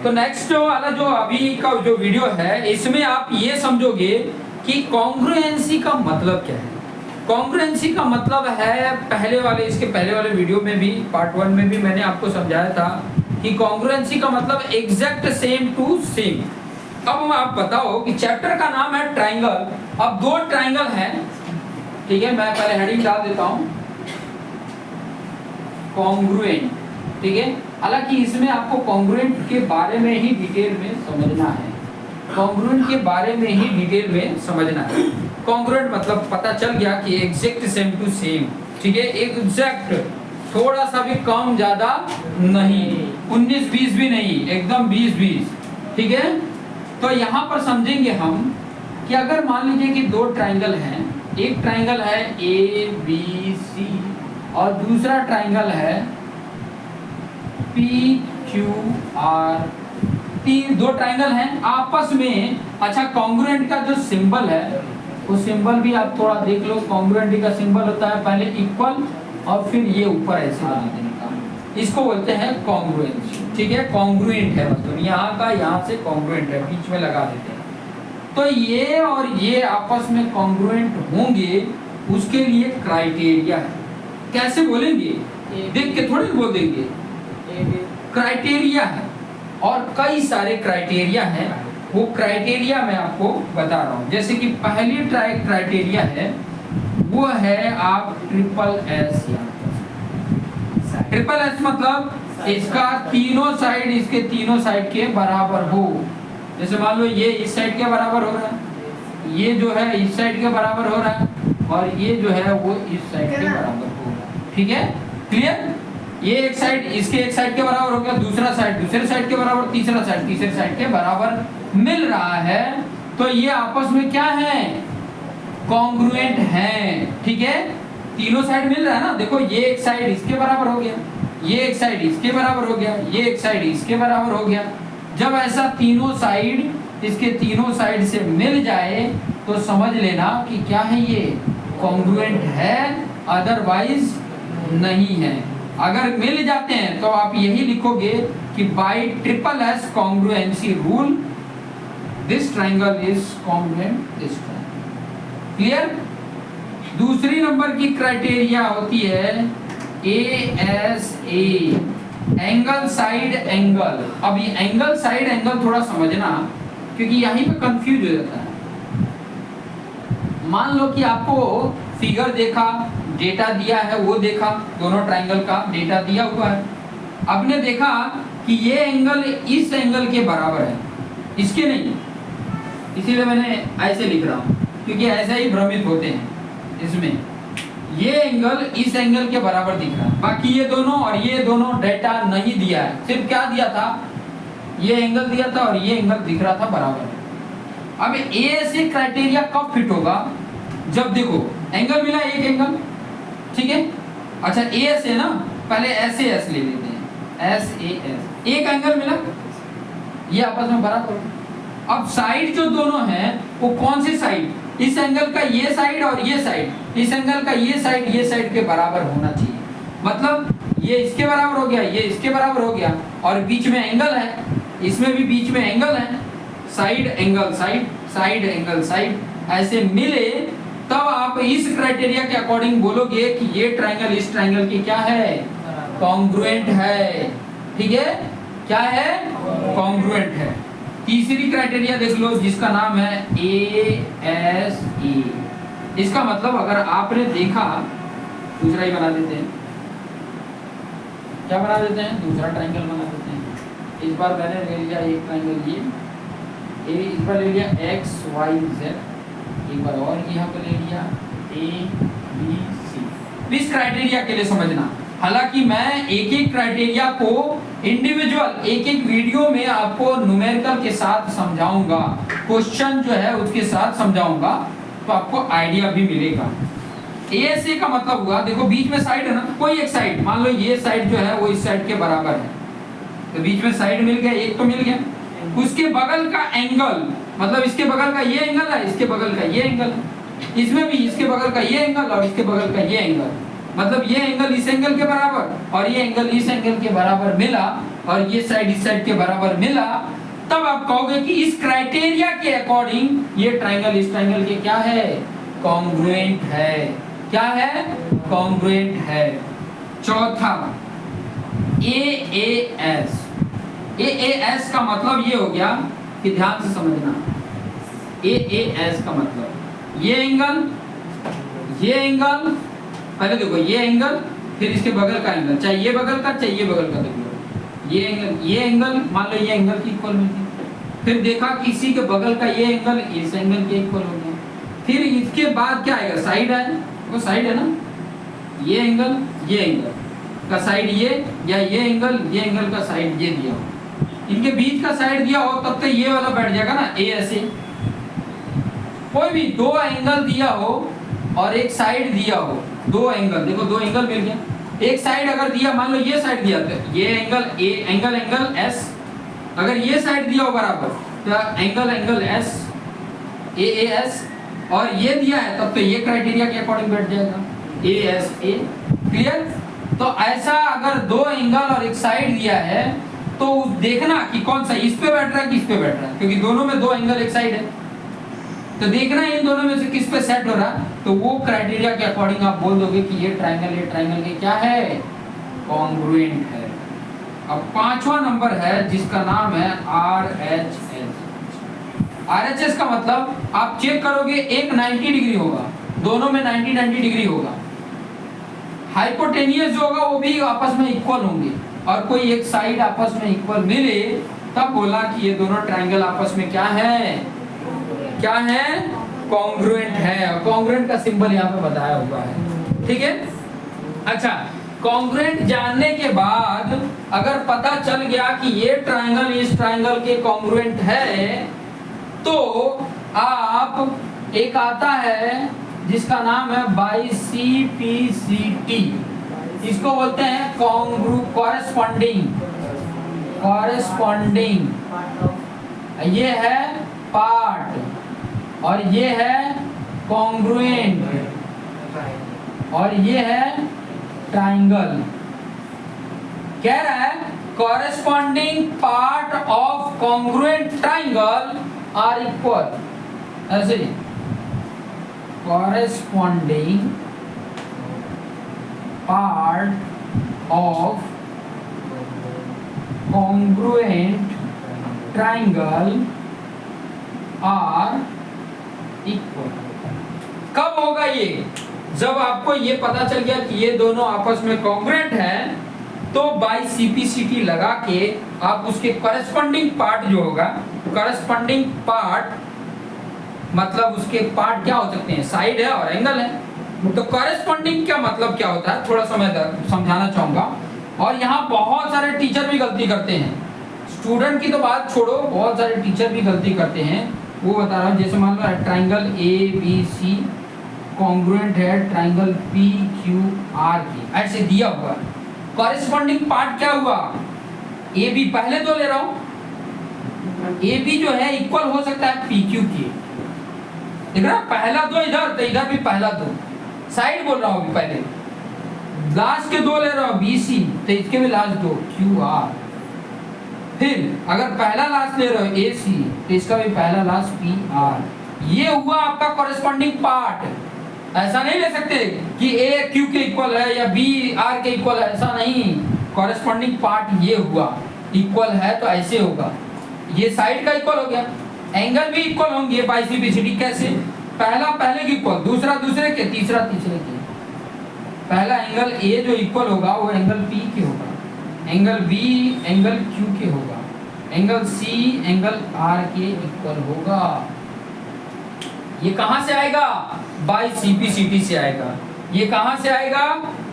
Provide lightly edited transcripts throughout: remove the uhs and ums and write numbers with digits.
तो नेक्स्ट वाला जो अभी का जो वीडियो है, इसमें आप ये समझोगे कि कॉन्ग्रुएंसी का मतलब क्या है। कॉन्ग्रुएंसी का मतलब है, इसके पहले वाले वीडियो में भी, पार्ट 1 में भी मैंने आपको समझाया था कि कॉन्ग्रुएंसी का मतलब एग्जैक्ट सेम टू सेम। अब आप बताओ कि चैप्टर का नाम है ट्राइंगल। अब दो ट्राइंगल हैं, ठीक है, मैं पहले हेडिंग डाल देता हूं, कॉन्ग्रुएंट, ठीक है। हालांकि इसमें आपको कॉन्ग्रुएंट के बारे में ही डिटेल में समझना है, कॉन्ग्रुएंट के बारे में ही डिटेल में समझना है। कॉन्ग्रुएंट मतलब पता चल गया कि एग्जैक्ट सेम टू सेम, ठीक है, एग्जैक्ट, थोड़ा सा भी कम ज्यादा नहीं, 19-20 भी नहीं, एकदम 20-20, ठीक है। तो यहाँ पर समझेंगे हम कि अगर मान लीजिए कि दो ट्राइंगल हैं, एक ट्राइंगल है ABC और दूसरा ट्राइंगल है PQR, दो ट्राइंगल हैं आपस में। अच्छा, कॉन्ग्रुएंट का जो सिंबल है वो सिंबल भी आप थोड़ा देख लो। कॉन्ग्रुएंट का सिंबल होता है पहले इक्वल और फिर ये ऊपर ऐसे बना देने का, इसको बोलते हैं कॉन्ग्रुएंसी, ठीक है। कॉन्ग्रुएंट है मतलब यहाँ का यहाँ से कॉन्ग्रुएंट है, बीच में लगा देते हैं। तो ये और ये आपस में कॉन्ग्रुएंट होंगे, उसके लिए क्राइटेरिया है। कैसे बोलेंगे, देख के थोड़ी बोल देंगे, क्राइटेरिया है और कई सारे क्राइटेरिया हैं। वो क्राइटेरिया मैं आपको बता रहा हूँ। जैसे कि पहली क्राइटेरिया है वो है आप ट्रिपल एस। ट्रिपल एस मतलब इसका तीनों साइड, इसके तीनों साइड के बराबर हो। जैसे मान लो ये इस साइड के बराबर हो रहा है, ये जो है इस साइड के बराबर हो रहा है और ये जो है वो इस साइड के बराबर हो रहा है, ठीक है, क्लियर। ये एक साइड इसके एक साइड के बराबर हो गया, दूसरा साइड दूसरे साइड के बराबर, तीसरा साइड तीसरे साइड के बराबर मिल रहा है, तो ये आपस में क्या है, कॉन्ग्रुएंट है, ठीक है। तीनों साइड मिल रहा है ना, देखो ये एक साइड इसके बराबर हो गया, ये एक साइड इसके बराबर हो गया, ये एक साइड इसके बराबर हो गया। जब ऐसा तीनों साइड इसके तीनों साइड से मिल जाए तो समझ लेना कि क्या है, ये कॉन्ग्रुएंट है, अदरवाइज नहीं है। अगर मिल जाते हैं तो आप यही लिखोगे कि bye triple S congruency rule this triangle is congruent this triangle, clear. दूसरी नंबर की क्राइटेरिया होती है ASA, एंगल साइड एंगल। अब ये एंगल साइड एंगल थोड़ा समझना, क्योंकि यहीं पे कंफ्यूज हो जाता है। मान लो कि आपको फिगर देखा, डेटा दिया है, वो देखा, दोनों ट्राइंगल का डेटा दिया हुआ है। आपने देखा कि ये एंगल इस एंगल के बराबर है, इसके नहीं, इसीलिए मैंने ऐसे लिख रहा हूँ, क्योंकि ऐसे ही भ्रमित होते हैं इसमें। ये एंगल इस एंगल के बराबर दिख रहा है, बाकी ये दोनों और ये दोनों डेटा नहीं दिया है, सिर्फ क्या दिया था, ये एंगल दिया था और ये एंगल दिख रहा था बराबर। अब ASA क्राइटेरिया कब फिट होगा, जब देखो एंगल मिला एक एंगल, ठीक है। अच्छा ASA ना, पहले SAS ले लेते हैं, SAS एक एंगल मिला, ये आपस में बराबर। अब साइड जो दोनों हैं वो कौन सी साइड, इस एंगल का ये साइड और ये साइड, इस एंगल का ये साइड के बराबर होना चाहिए। मतलब ये इसके बराबर हो गया, ये इसके बराबर हो गया, और बीच में एंगल है, इसमें भी बीच में एंगल है, side angle side, side angle side, ऐसे मिले तब आप इस क्राइटेरिया के अकॉर्डिंग बोलोगे कि ये ट्राइंगल इस ट्राइंगल की क्या है, कॉन्ग्रुएंट है, ठीक है, क्या है, कॉन्ग्रुएंट है। तीसरी क्राइटेरिया देख लो जिसका नाम है ASE। इसका मतलब अगर आपने देखा, दूसरा ही बना देते हैं, क्या बना देते हैं, दूसरा ट्राइंगल बना देते हैं। इस बार मैंने ले लिया एक ट्राइंगल ये, इस बार ले लिया XYZ, एक बार और यहाँ पे ले लिया ABC। इस क्राइटेरिया के लिए समझना, हालांकि मैं एक एक क्राइटेरिया को इंडिविजुअल एक एक वीडियो में आपको न्यूमेरिकल के साथ समझाऊंगा, क्वेश्चन जो है उसके साथ समझाऊंगा, तो आपको आइडिया भी मिलेगा। ASA का मतलब हुआ, देखो बीच में साइड है ना, कोई एक साइड, मान लो ये साइड जो है वो इस साइड के बराबर है, तो बीच में साइड मिल गया, एक तो मिल गया। उसके बगल का एंगल, मतलब इसके बगल का ये एंगल है, इसके बगल का ये एंगल है, इसमें भी इसके बगल का ये एंगल और इसके बगल का ये एंगल, मतलब ये एंगल इस एंगल के बराबर और ये एंगल इस एंगल के बराबर मिला, और ये साइड इस साइड के बराबर मिला, तब आप कहोगे कि इस क्राइटेरिया के अकॉर्डिंग ये ट्राइंगल इस ट्राइंगल के क्या है, कॉन्ग्रुएंट है। क्या है, कॉन्ग्रुएंट है। चौथा AAS। AAS का मतलब ये हो गया कि ध्यान से समझना, AAS का मतलब ये एंगल, पहले देखो ये एंगल, फिर इसके बगल का एंगल, चाहे ये बगल का चाहे ये बगल का, देख लो ये एंगल मान लो ये एंगल की इक्वल मिलती, फिर देखा कि इसी के बगल का ये एंगल इस एंगल के इक्वल हो गया, फिर इसके बाद क्या आएगा, साइड है, वो साइड है ना, ये एंगल का साइड ये, या ये एंगल का साइड ये दिया हो, इनके बीच का साइड दिया हो, तब तो ये वाला बैठ जाएगा ना, ए ऐसे। कोई भी दो एंगल दिया हो और एक साइड दिया हो, दो एंगल, देखो दो एंगल मिल गया, एक साइड अगर दिया, मान लो ये साइड दिया तो ये एंगल ए, एंगल एस, अगर ये साइड दिया हो बराबर तो एंगल एस, AAS, और ये दिया है तब तो ये क्राइटेरिया के अकॉर्डिंग बैठ जाएगा, ASA। क्लियर? तो ऐसा अगर दो एंगल और एक साइड दिया है तो देखना कि कौन सा इस पे बैठ रहा है कि इस पे बैठ रहा है, क्योंकि दोनों में दो एंगल एक साइड है, तो देखना इन दोनों में से किस पे सेट हो रहा है, तो वो क्राइटेरिया के अकॉर्डिंग आप बोल दोगे कि ये ट्राइंगल के क्या है, कॉन्ग्रुएंट है। अब पांचवा नंबर है जिसका नाम है RHS। RHS का मतलब आप चेक करोगे, एक 90 डिग्री होगा, दोनों में 90 डिग्री होगा, हाइपोटेनियस जो होगा वो भी आपस में इक्वल होंगे, और कोई एक साइड आपस में इक्वल मिले, तब बोला कि ये दोनों ट्राइंगल आपस में क्या है, कॉन्ग्रुएंट है। और कॉन्ग्रुएंट का सिंबल यहाँ पे बताया हुआ है, ठीक है। अच्छा, कॉन्ग्रुएंट जानने के बाद अगर पता चल गया कि ये ट्राइंगल इस ट्राइंगल के कॉन्ग्रुएंट है, तो आप एक आता है जिसका नाम है BICPCT, इसको बोलते हैं कॉरेस्पॉन्डिंग, ये है पार्ट और ये है कॉन्ग्रुएंट और ये है ट्राइंगल। कह रहा है corresponding part of congruent triangle are equal, ऐसे corresponding part of congruent triangle are equal. कब होगा ये, जब आपको ये पता चल गया कि ये दोनों आपस में कॉन्ग्रुएंट हैं, तो बाई CPCT लगा के आप उसके कॉरेस्पॉन्डिंग पार्ट जो होगा, कॉरेस्पॉन्डिंग पार्ट मतलब उसके पार्ट क्या हो सकते हैं, साइड है और एंगल है। तो कॉरेस्पॉन्डिंग का मतलब क्या होता है, थोड़ा सा मैं समझाना चाहूंगा। और यहाँ बहुत सारे टीचर भी गलती करते हैं, स्टूडेंट की तो बात छोड़ो, बहुत सारे टीचर भी गलती करते हैं। वो बता रहा हूँ, जैसे मान लो ट्राइंगल ABC कॉन्ग्रुएंट है ट्राइंगल PQR के, ऐसे दिया हुआ। कॉरेस्पॉन्डिंग पार्ट क्या हुआ, AB पहले तो ले रहा हूँ, AB जो है इक्वल हो सकता है PQ के, देख रहा पहला दो इधर तो इधर भी पहला दो, साइड बोल रहा हूँ अभी, पहले लास्ट के दो ले रहा हूँ BC तो इसके भी लास्ट दो QR, फिर अगर पहला लास्ट ले रहे हो AC तो इसका भी पहला लास्ट PR। ये हुआ आपका कॉरेस्पॉन्डिंग पार्ट। ऐसा नहीं ले सकते कि A Q के इक्वल है या B R के इक्वल है, ऐसा नहीं। कॉरेस्पॉन्डिंग पार्ट ये हुआ, इक्वल है तो ऐसे होगा, ये साइड का इक्वल हो गया, एंगल भी इक्वल होंगे बाई CPCT। कैसे, पहला पहले के इक्वल, दूसरा दूसरे के, तीसरा तीसरे के। पहला एंगल A जो इक्वल होगा वो एंगल P के होगा, एंगल B एंगल Q के होगा, एंगल C एंगल R के इक्वल होगा। ये कहां से आएगा, बाई CPCT से आएगा। ये कहां से आएगा,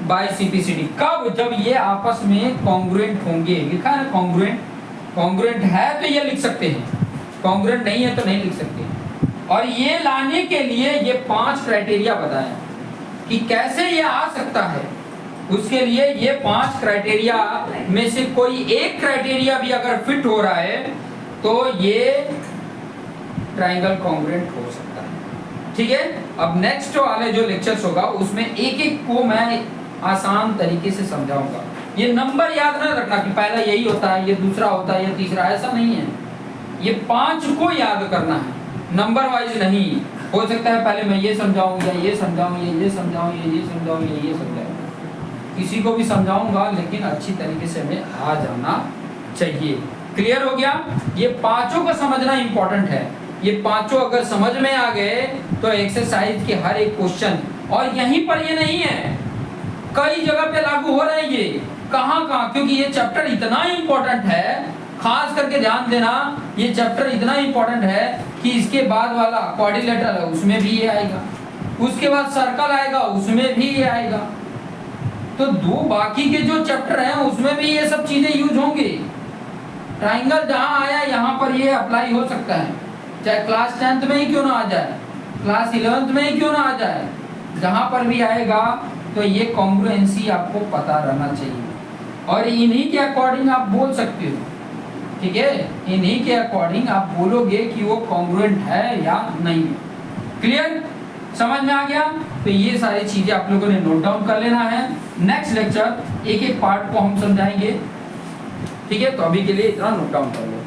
बाई CPCT। कब, जब ये आपस में कॉन्ग्रुएंट होंगे। लिखा है कॉन्ग्रुएंट, कॉन्ग्रुएंट है तो ये लिख सकते हैं, कॉन्ग्रुएंट नहीं है तो नहीं लिख सकते। और ये लाने के लिए ये 5 क्राइटेरिया बताया कि कैसे ये आ सकता है। उसके लिए ये 5 क्राइटेरिया में से कोई एक क्राइटेरिया भी अगर फिट हो रहा है तो ये ट्राइंगल कॉन्ग्रुएंट हो सकता है। ठीक है, अब नेक्स्ट वाले जो लेक्चर्स होगा उसमें एक एक को मैं आसान तरीके से समझाऊंगा। ये नंबर याद ना रखना कि पहला यही होता है, ये दूसरा होता है, ये तीसरा, ऐसा नहीं है। ये 5 को याद करना है, नंबर वाइज नहीं। हो सकता है पहले मैं ये समझाऊं या ये समझाऊं या ये समझाऊं या ये समझाऊं या ये समझाऊं, किसी को भी समझाऊंगा लेकिन अच्छी तरीके से हमें आ जाना चाहिए। क्लियर हो गया? ये पांचों को समझना इंपॉर्टेंट है। ये पांचों अगर समझ में आ गए तो एक्सरसाइज के हर एक क्वेश्चन, और यहीं पर ये नहीं है, कई जगह पे लागू हो रहे हैं ये। कहाँ कहाँ? क्योंकि ये चैप्टर इतना इंपॉर्टेंट है, खास करके ध्यान देना, ये चैप्टर इतना इंपॉर्टेंट है कि इसके बाद वाला क्वाड्रिलेटरल है उसमें भी ये आएगा, उसके बाद सर्कल आएगा उसमें भी ये आएगा, तो दो बाकी के जो चैप्टर हैं उसमें भी ये सब चीजें यूज होंगे। ट्राइंगल जहां आया यहाँ पर ये अप्लाई हो सकता है, चाहे क्लास 10th में ही क्यों ना आ जाए, क्लास 11th में ही क्यों ना आ जाए, जहां पर भी आएगा तो ये कॉन्ग्रुएंसी आपको पता रहना चाहिए, और इन्हीं के अकॉर्डिंग आप बोल सकते हो। ठीक है, इन्हीं के अकॉर्डिंग आप बोलोगे कि वो कॉन्ग्रुएंट है या नहीं। क्लियर? समझ में आ गया? तो ये सारी चीजें आप लोगों ने नोट डाउन कर लेना है। नेक्स्ट लेक्चर एक एक पार्ट को हम समझाएंगे। ठीक है, तो अभी के लिए इतना नोट डाउन कर लो।